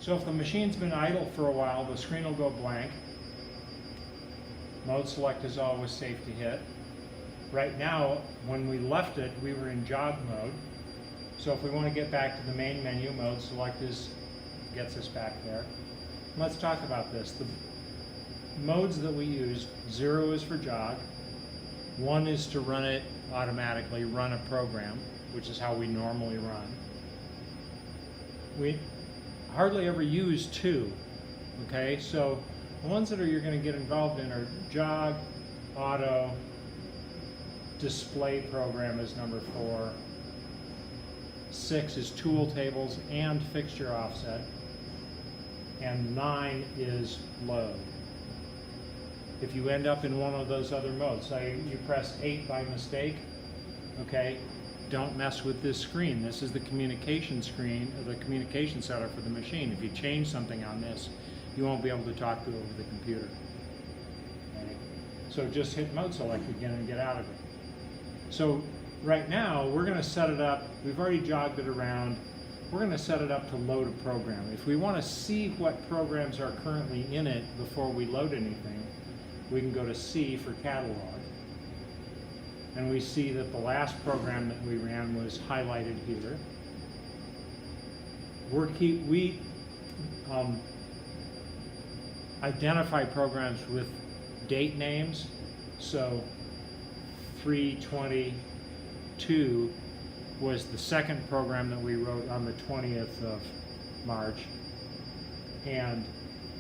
So if the machine's been idle for a while, the screen will go blank. Mode select is always safe to hit. Right now, when we left it, we were in job mode. So if we want to get back to the main menu, mode select gets us back there. Let's talk about this. The modes that we use, 0 is for jog, 1 is to run it automatically, run a program, which is how we normally run. We hardly ever use 2, okay? So the ones that you're going to get involved in are jog, auto, display program is number 4, 6 is tool tables and fixture offset, and 9 is load. If you end up in one of those other modes, say you press 8 by mistake, okay, don't mess with this screen. This is the communication screen, or the communication setup for the machine. If you change something on this, you won't be able to talk to it over the computer. Okay? So just hit mode select again and get out of it. So right now, we're going to set it up. We've already jogged it around. We're going to set it up to load a program. If we want to see what programs are currently in it before we load anything, we can go to C for catalog. And we see that the last program that we ran was highlighted here. We identify programs with date names. So 3/22 was the second program that we wrote on the 20th of March. And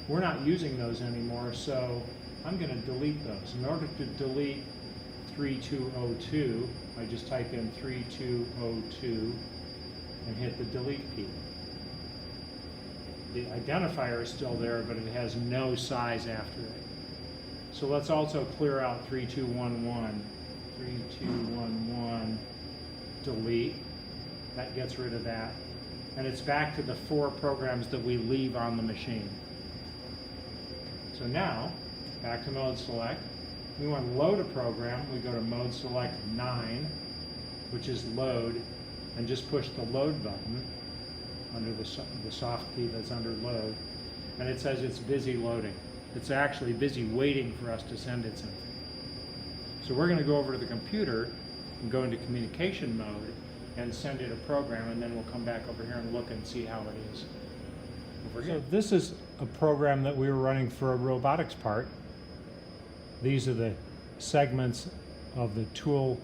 we're not using those anymore, so I'm going to delete those. In order to delete 3202, I just type in 3202 and hit the delete key. The identifier is still there, but it has no size after it. So let's also clear out 3211. 3211, delete. That gets rid of that. And it's back to the 4 programs that we leave on the machine. So now, back to mode select. We want to load a program. We go to mode select 9, which is load, and just push the load button under the soft key that's under load, and it says it's busy loading. It's actually busy waiting for us to send it something. So we're going to go over to the computer and go into communication mode and send it a program, and then we'll come back over here and look and see how it is. So this is a program that we were running for a robotics part. These are the segments of the tool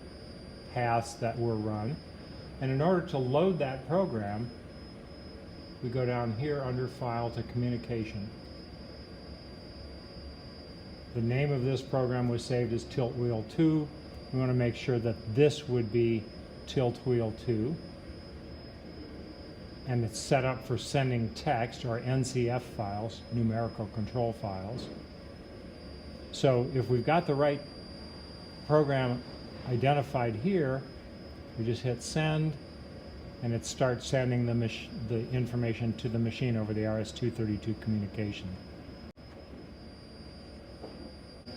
paths that were run. And in order to load that program, we go down here under File to Communication. The name of this program was saved as Tilt Wheel 2. We want to make sure that this would be Tilt Wheel 2. And it's set up for sending text, or NCF files, numerical control files. So if we've got the right program identified here, we just hit send, and it starts sending the information to the machine over the RS-232 communication.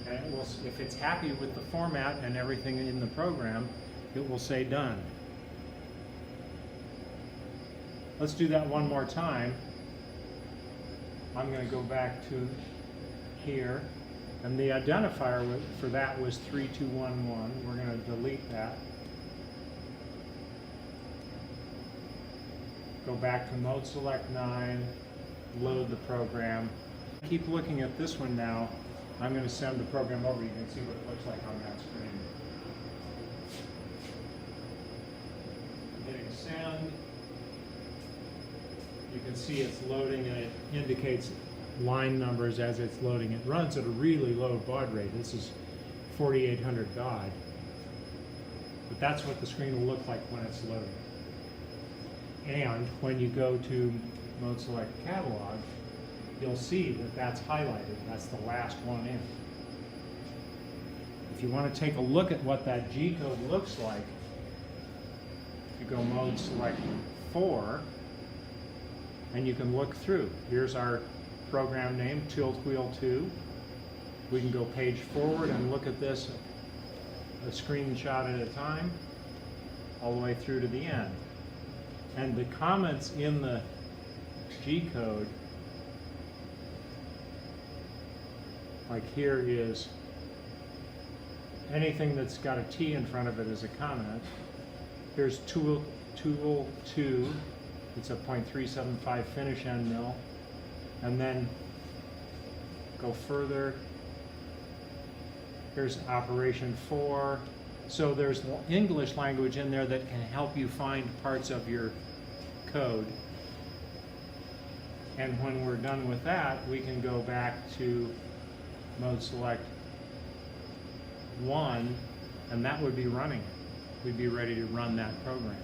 Okay, well, if it's happy with the format and everything in the program, it will say done. Let's do that one more time. I'm going to go back to here, and the identifier for that was 3211. We're going to delete that. Go back to mode select 9, load the program. Keep looking at this one now. I'm going to send the program over. You can see what it looks like on that screen. Hitting send. You can see it's loading, and it indicates line numbers as it's loading. It runs at a really low baud rate. This is 4800 baud. But that's what the screen will look like when it's loading. And when you go to mode select catalog, you'll see that that's highlighted. That's the last one in. If you want to take a look at what that G code looks like, you go mode select 4, and you can look through. Here's our program name, Tilt Wheel 2. We can go page forward and look at this a screenshot at a time, all the way through to the end. And the comments in the G code Like here is anything that's got a T in front of it is a comment. Here's tool 2, it's a .375 finish end mill. And then go further. Here's operation 4. So there's English language in there that can help you find parts of your code. And when we're done with that, we can go back to mode select 1, and that would be running it. We'd be ready to run that program.